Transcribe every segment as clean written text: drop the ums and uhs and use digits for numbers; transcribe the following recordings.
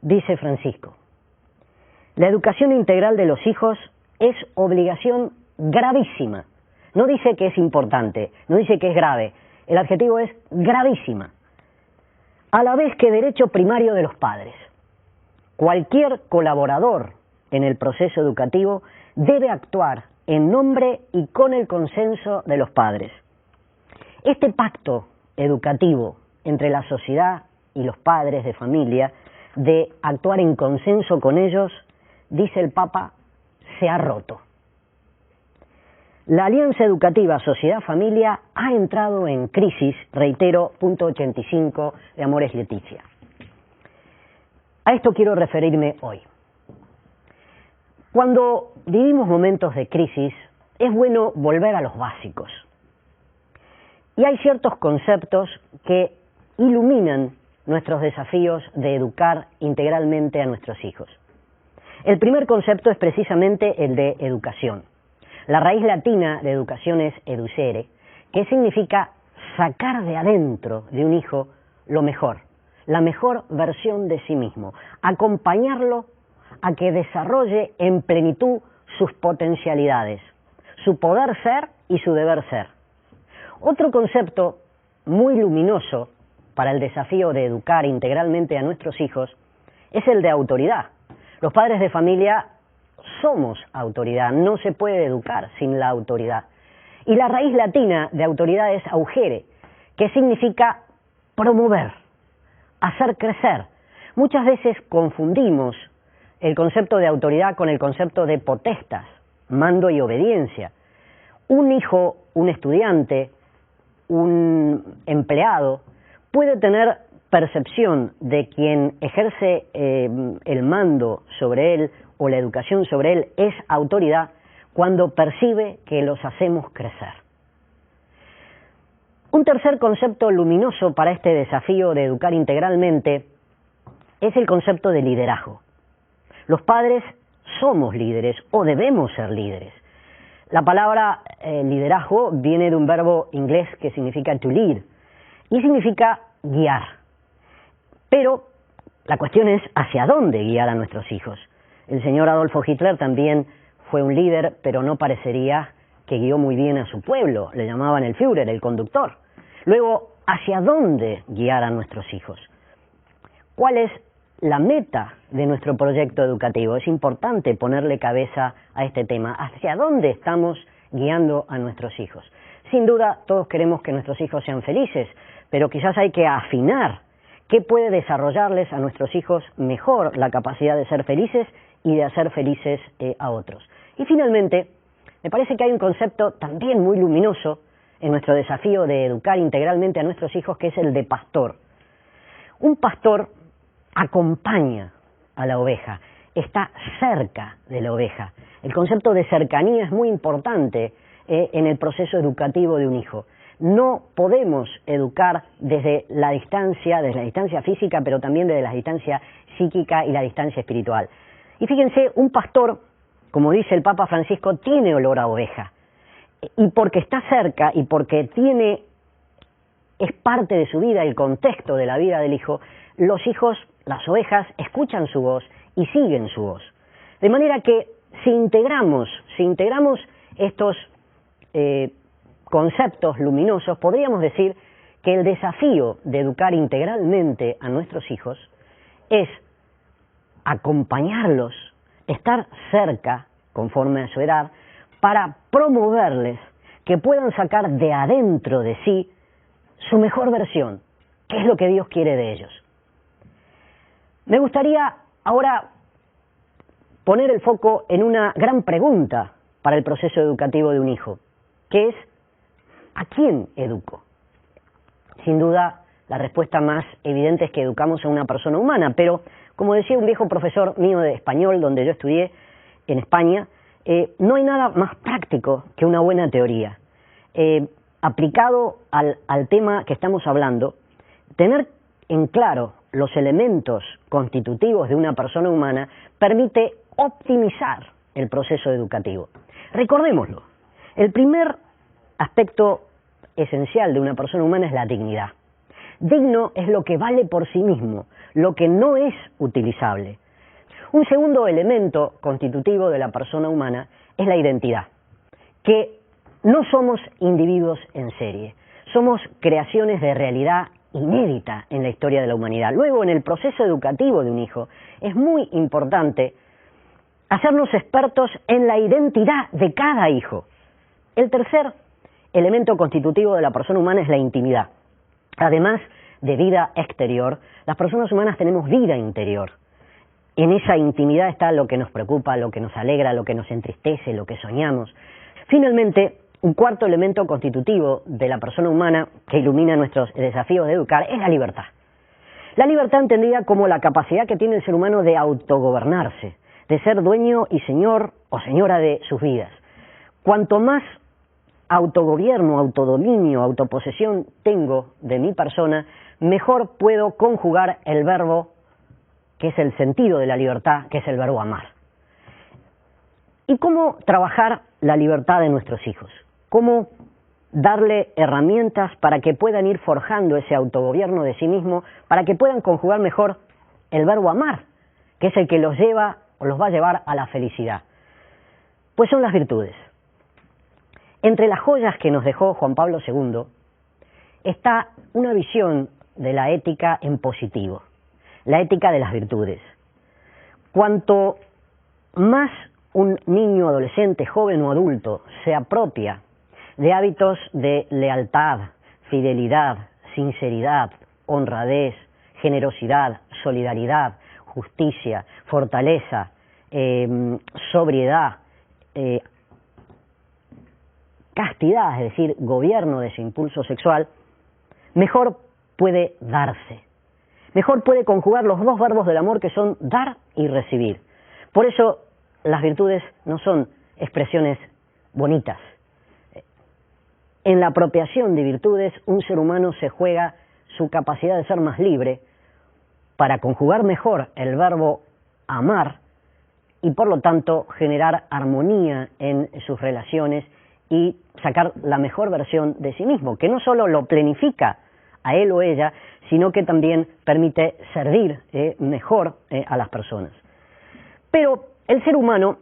dice Francisco. La educación integral de los hijos es obligación gravísima. No dice que es importante, no dice que es grave. El adjetivo es gravísima. A la vez que derecho primario de los padres. Cualquier colaborador en el proceso educativo debe actuar en nombre y con el consenso de los padres. Este pacto educativo entre la sociedad y los padres de familia, de actuar en consenso con ellos, dice el Papa, se ha roto. La alianza educativa sociedad-familia ha entrado en crisis, reitero, punto 85 de Amores Leticia. A esto quiero referirme hoy. Cuando vivimos momentos de crisis, es bueno volver a los básicos. Y hay ciertos conceptos que iluminan nuestros desafíos de educar integralmente a nuestros hijos. El primer concepto es precisamente el de educación. La raíz latina de educación es educere, que significa sacar de adentro de un hijo lo mejor, la mejor versión de sí mismo, acompañarlo a que desarrolle en plenitud sus potencialidades, su poder ser y su deber ser. Otro concepto muy luminoso para el desafío de educar integralmente a nuestros hijos es el de autoridad. Los padres de familia somos autoridad, no se puede educar sin la autoridad. Y la raíz latina de autoridad es augere, que significa promover, hacer crecer. Muchas veces confundimos el concepto de autoridad con el concepto de potestas, mando y obediencia. Un hijo, un estudiante, un empleado puede tener percepción de quien ejerce el mando sobre él o la educación sobre él es autoridad cuando percibe que los hacemos crecer. Un tercer concepto luminoso para este desafío de educar integralmente es el concepto de liderazgo. Los padres somos líderes o debemos ser líderes. La palabra liderazgo viene de un verbo inglés que significa to lead y significa guiar. Pero la cuestión es hacia dónde guiar a nuestros hijos. El señor Adolfo Hitler también fue un líder, pero no parecería que guió muy bien a su pueblo. Le llamaban el Führer, el conductor. Luego, ¿hacia dónde guiar a nuestros hijos? ¿Cuál es la meta de nuestro proyecto educativo? Es importante ponerle cabeza a este tema. ¿Hacia dónde estamos guiando a nuestros hijos? Sin duda, todos queremos que nuestros hijos sean felices, pero quizás hay que afinar qué puede desarrollarles a nuestros hijos mejor la capacidad de ser felices y de hacer felices a otros. Y finalmente, me parece que hay un concepto también muy luminoso en nuestro desafío de educar integralmente a nuestros hijos, que es el de pastor. Un pastor acompaña a la oveja, está cerca de la oveja. El concepto de cercanía es muy importante en el proceso educativo de un hijo. No podemos educar desde la distancia física, pero también desde la distancia psíquica y la distancia espiritual. Y fíjense, un pastor, como dice el Papa Francisco, tiene olor a oveja. Y porque está cerca y porque es parte de su vida, el contexto de la vida del hijo, los hijos, las ovejas, escuchan su voz y siguen su voz. De manera que si integramos estos conceptos luminosos, podríamos decir que el desafío de educar integralmente a nuestros hijos es acompañarlos, estar cerca, conforme a su edad, para promoverles que puedan sacar de adentro de sí su mejor versión, que es lo que Dios quiere de ellos. Me gustaría ahora poner el foco en una gran pregunta para el proceso educativo de un hijo, que es ¿a quién educo? Sin duda, la respuesta más evidente es que educamos a una persona humana, pero como decía un viejo profesor mío de español, donde yo estudié en España, no hay nada más práctico que una buena teoría. Aplicado al tema que estamos hablando, tener en claro los elementos constitutivos de una persona humana permite optimizar el proceso educativo. Recordémoslo, el primer aspecto esencial de una persona humana es la dignidad. Digno es lo que vale por sí mismo, lo que no es utilizable. Un segundo elemento constitutivo de la persona humana es la identidad, que no somos individuos en serie, somos creaciones de realidad inédita en la historia de la humanidad. Luego, en el proceso educativo de un hijo, es muy importante hacernos expertos en la identidad de cada hijo. El tercer elemento constitutivo de la persona humana es la intimidad. Además de vida exterior, las personas humanas tenemos vida interior. En esa intimidad está lo que nos preocupa, lo que nos alegra, lo que nos entristece, lo que soñamos. Finalmente, un cuarto elemento constitutivo de la persona humana que ilumina nuestros desafíos de educar es la libertad. La libertad entendida como la capacidad que tiene el ser humano de autogobernarse, de ser dueño y señor o señora de sus vidas. Cuanto más autogobierno, autodominio, autoposesión tengo de mi persona, mejor puedo conjugar el verbo que es el sentido de la libertad, que es el verbo amar. ¿Y cómo trabajar la libertad de nuestros hijos? ¿Cómo darle herramientas para que puedan ir forjando ese autogobierno de sí mismo, para que puedan conjugar mejor el verbo amar, que es el que los lleva o los va a llevar a la felicidad? Pues son las virtudes. Entre las joyas que nos dejó Juan Pablo II está una visión de la ética en positivo, la ética de las virtudes. Cuanto más un niño, adolescente, joven o adulto se apropia de hábitos de lealtad, fidelidad, sinceridad, honradez, generosidad, solidaridad, justicia, fortaleza, sobriedad, castidad, es decir, gobierno de ese impulso sexual, mejor puede darse. Mejor puede conjugar los dos verbos del amor que son dar y recibir. Por eso las virtudes no son expresiones bonitas. En la apropiación de virtudes, un ser humano se juega su capacidad de ser más libre para conjugar mejor el verbo amar y por lo tanto generar armonía en sus relaciones y sacar la mejor versión de sí mismo, que no solo lo planifica a él o ella, sino que también permite servir mejor a las personas. Pero el ser humano,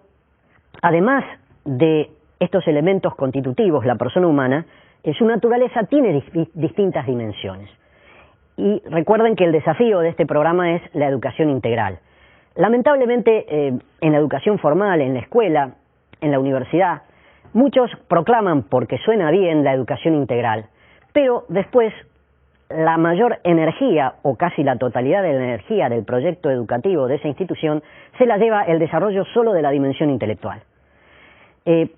además de estos elementos constitutivos, la persona humana, su naturaleza tiene distintas dimensiones. Y recuerden que el desafío de este programa es la educación integral. Lamentablemente, en la educación formal, en la escuela, en la universidad, muchos proclaman, porque suena bien, la educación integral, pero después la mayor energía, o casi la totalidad de la energía del proyecto educativo de esa institución, se la lleva el desarrollo solo de la dimensión intelectual.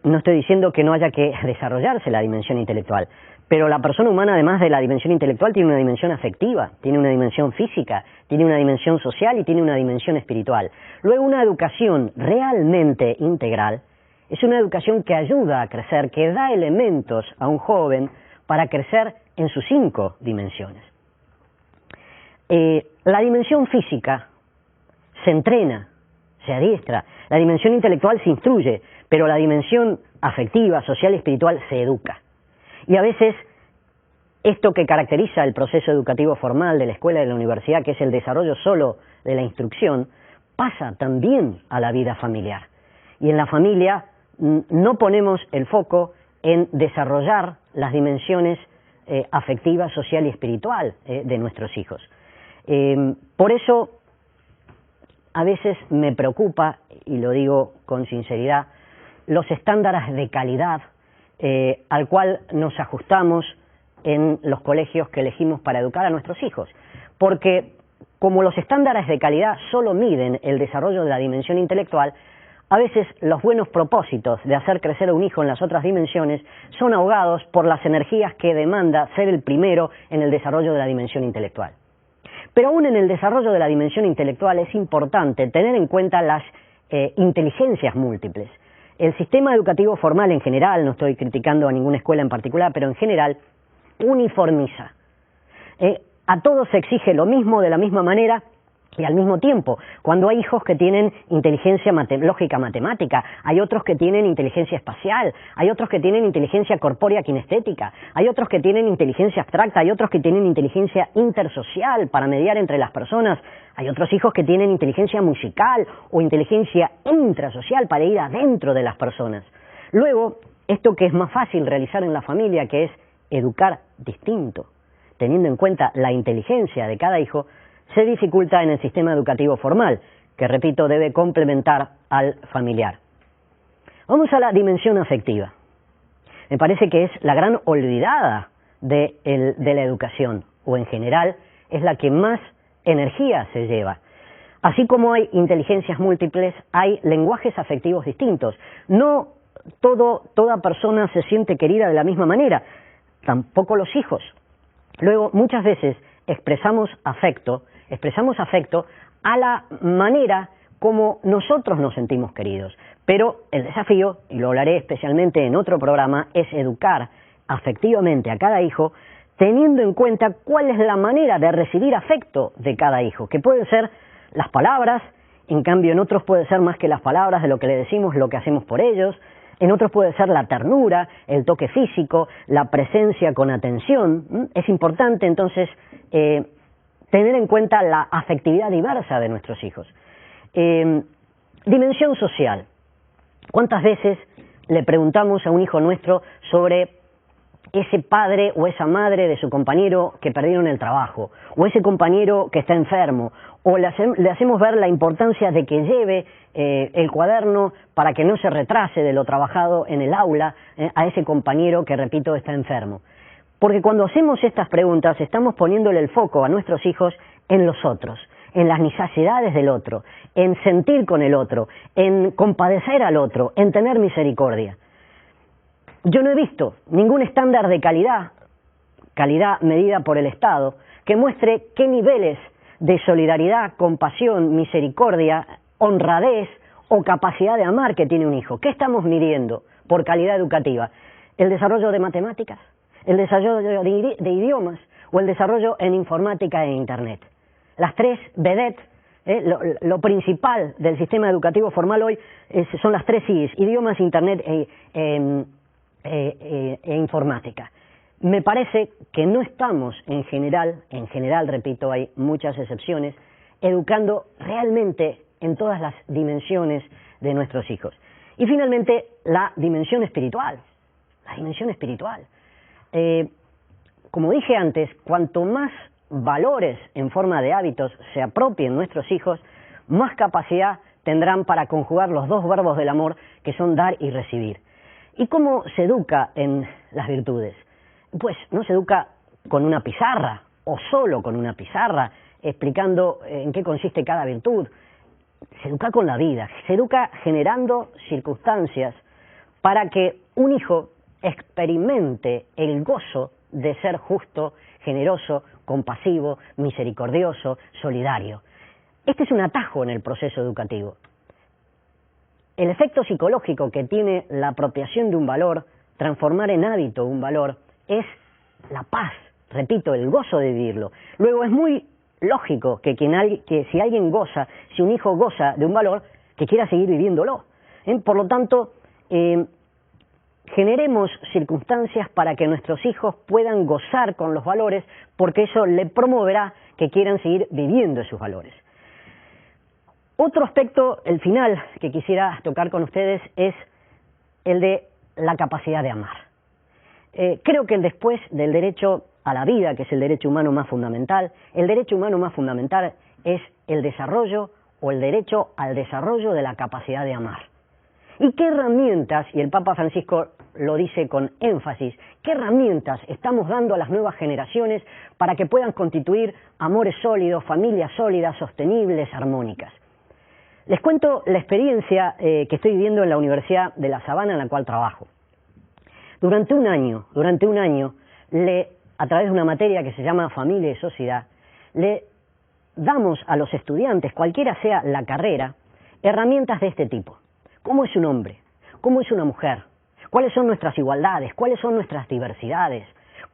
No estoy diciendo que no haya que desarrollarse la dimensión intelectual, pero la persona humana, además de la dimensión intelectual, tiene una dimensión afectiva, tiene una dimensión física, tiene una dimensión social y tiene una dimensión espiritual. Luego, una educación realmente integral es una educación que ayuda a crecer, que da elementos a un joven para crecer en sus 5 dimensiones. La dimensión física se entrena, se adiestra, la dimensión intelectual se instruye, pero la dimensión afectiva, social y espiritual se educa. Y a veces esto que caracteriza el proceso educativo formal de la escuela y de la universidad, que es el desarrollo solo de la instrucción, pasa también a la vida familiar. Y en la familia no ponemos el foco en desarrollar las dimensiones afectiva, social y espiritual de nuestros hijos. Por eso a veces me preocupa, y lo digo con sinceridad, los estándares de calidad al cual nos ajustamos en los colegios que elegimos para educar a nuestros hijos, porque como los estándares de calidad solo miden el desarrollo de la dimensión intelectual, a veces los buenos propósitos de hacer crecer a un hijo en las otras dimensiones son ahogados por las energías que demanda ser el primero en el desarrollo de la dimensión intelectual. Pero aún en el desarrollo de la dimensión intelectual es importante tener en cuenta las inteligencias múltiples. El sistema educativo formal en general, no estoy criticando a ninguna escuela en particular, pero en general uniformiza. A todos se exige lo mismo de la misma manera Y al mismo tiempo, cuando hay hijos que tienen inteligencia lógica matemática, hay otros que tienen inteligencia espacial, hay otros que tienen inteligencia corpórea kinestética, hay otros que tienen inteligencia abstracta, hay otros que tienen inteligencia intersocial para mediar entre las personas, hay otros hijos que tienen inteligencia musical o inteligencia intrasocial para ir adentro de las personas. Luego, esto que es más fácil realizar en la familia, que es educar distinto, teniendo en cuenta la inteligencia de cada hijo, se dificulta en el sistema educativo formal, que, repito, debe complementar al familiar. Vamos a la dimensión afectiva. Me parece que es la gran olvidada de la educación, o en general es la que más energía se lleva. Así como hay inteligencias múltiples, hay lenguajes afectivos distintos. No toda persona se siente querida de la misma manera, tampoco los hijos. Luego, muchas veces expresamos afecto a la manera como nosotros nos sentimos queridos. Pero el desafío, y lo hablaré especialmente en otro programa, es educar afectivamente a cada hijo, teniendo en cuenta cuál es la manera de recibir afecto de cada hijo, que pueden ser las palabras, en cambio en otros puede ser más que las palabras de lo que le decimos, lo que hacemos por ellos, en otros puede ser la ternura, el toque físico, la presencia con atención. Es importante entonces tener en cuenta la afectividad diversa de nuestros hijos. Dimensión social. ¿Cuántas veces le preguntamos a un hijo nuestro sobre ese padre o esa madre de su compañero que perdieron el trabajo, o ese compañero que está enfermo, o le hacemos ver la importancia de que lleve el cuaderno para que no se retrase de lo trabajado en el aula a ese compañero que, repito, está enfermo? Porque cuando hacemos estas preguntas estamos poniéndole el foco a nuestros hijos en los otros, en las necesidades del otro, en sentir con el otro, en compadecer al otro, en tener misericordia. Yo no he visto ningún estándar de calidad medida por el Estado, que muestre qué niveles de solidaridad, compasión, misericordia, honradez o capacidad de amar que tiene un hijo. ¿Qué estamos midiendo por calidad educativa? ¿El desarrollo de matemáticas? ¿El desarrollo de idiomas? ¿O el desarrollo en informática e Internet? Las tres vedettes, lo principal del sistema educativo formal hoy son las tres I's: idiomas, Internet e informática. Me parece que no estamos en general, repito, hay muchas excepciones, educando realmente en todas las dimensiones de nuestros hijos. Y finalmente, la dimensión espiritual. Como dije antes, cuanto más valores en forma de hábitos se apropien nuestros hijos, más capacidad tendrán para conjugar los dos verbos del amor, que son dar y recibir. ¿Y cómo se educa en las virtudes? Pues no se educa con una pizarra, o solo con una pizarra, explicando en qué consiste cada virtud. Se educa con la vida, se educa generando circunstancias para que un hijo experimente el gozo de ser justo, generoso, compasivo, misericordioso, solidario. Este es un atajo en el proceso educativo. El efecto psicológico que tiene la apropiación de un valor, transformar en hábito un valor, es la paz, repito, el gozo de vivirlo. Luego es muy lógico que si alguien goza, si un hijo goza de un valor, que quiera seguir viviéndolo. Por lo tanto, generemos circunstancias para que nuestros hijos puedan gozar con los valores, porque eso le promoverá que quieran seguir viviendo esos valores. Otro aspecto, el final, que quisiera tocar con ustedes es el de la capacidad de amar. Creo que después del derecho a la vida, que es el derecho humano más fundamental, el derecho humano más fundamental es el desarrollo o el derecho al desarrollo de la capacidad de amar. ¿Y qué herramientas, y el Papa Francisco lo dice con énfasis, qué herramientas estamos dando a las nuevas generaciones para que puedan constituir amores sólidos, familias sólidas, sostenibles, armónicas? Les cuento la experiencia que estoy viviendo en la Universidad de La Sabana, en la cual trabajo. Durante un año, a través de una materia que se llama Familia y Sociedad, le damos a los estudiantes, cualquiera sea la carrera, herramientas de este tipo. ¿Cómo es un hombre? ¿Cómo es una mujer? ¿Cuáles son nuestras igualdades? ¿Cuáles son nuestras diversidades?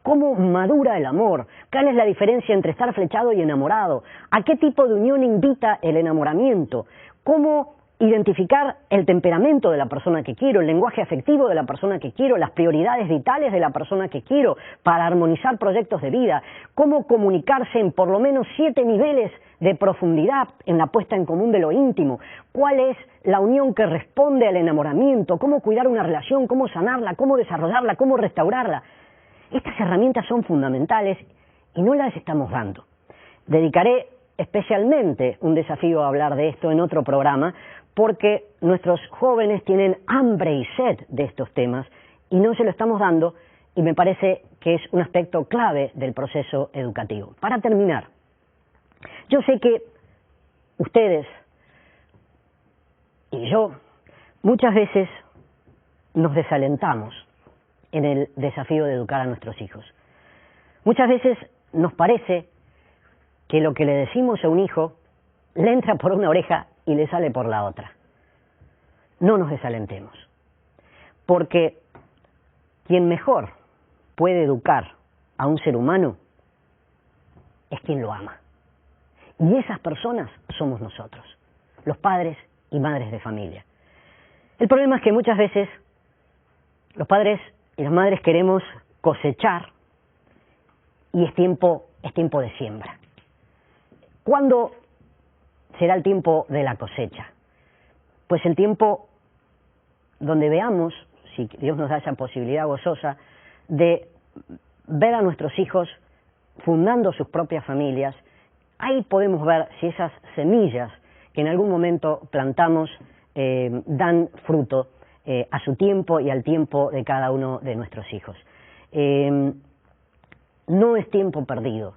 ¿Cómo madura el amor? ¿Cuál es la diferencia entre estar flechado y enamorado? ¿A qué tipo de unión invita el enamoramiento? ¿Cómo identificar el temperamento de la persona que quiero, el lenguaje afectivo de la persona que quiero, las prioridades vitales de la persona que quiero para armonizar proyectos de vida? ¿Cómo comunicarse en por lo menos 7 niveles de profundidad en la puesta en común de lo íntimo? ¿Cuál es la unión que responde al enamoramiento? ¿Cómo cuidar una relación? ¿Cómo sanarla? ¿Cómo desarrollarla? ¿Cómo restaurarla? Estas herramientas son fundamentales y no las estamos dando. Dedicaré especialmente un desafío a hablar de esto en otro programa, porque nuestros jóvenes tienen hambre y sed de estos temas y no se lo estamos dando, y me parece que es un aspecto clave del proceso educativo. Para terminar, yo sé que ustedes y yo muchas veces nos desalentamos en el desafío de educar a nuestros hijos. Muchas veces nos parece que lo que le decimos a un hijo le entra por una oreja y le sale por la otra. No nos desalentemos, porque quien mejor puede educar a un ser humano es quien lo ama. Y esas personas somos nosotros, los padres y madres de familia. El problema es que muchas veces los padres y las madres queremos cosechar y es tiempo de siembra. ¿Cuándo será el tiempo de la cosecha? Pues el tiempo donde veamos, si Dios nos da esa posibilidad gozosa, de ver a nuestros hijos fundando sus propias familias. Ahí podemos ver si esas semillas que en algún momento plantamos dan fruto a su tiempo y al tiempo de cada uno de nuestros hijos. No es tiempo perdido.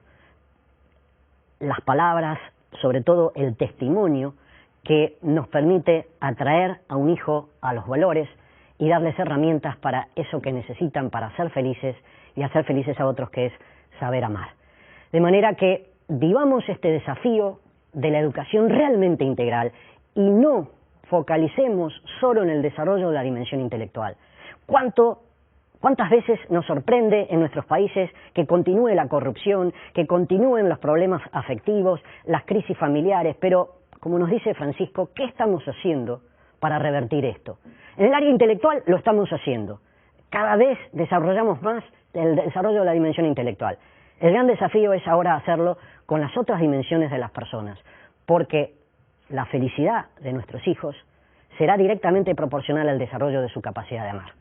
Las palabras, sobre todo el testimonio, que nos permite atraer a un hijo a los valores y darles herramientas para eso que necesitan para ser felices y hacer felices a otros, que es saber amar. De manera que vivamos este desafío de la educación realmente integral y no focalicemos solo en el desarrollo de la dimensión intelectual. ¿Cuántas veces nos sorprende en nuestros países que continúe la corrupción, que continúen los problemas afectivos, las crisis familiares? Pero, como nos dice Francisco, ¿qué estamos haciendo para revertir esto? En el área intelectual lo estamos haciendo. Cada vez desarrollamos más el desarrollo de la dimensión intelectual. El gran desafío es ahora hacerlo con las otras dimensiones de las personas, porque la felicidad de nuestros hijos será directamente proporcional al desarrollo de su capacidad de amar.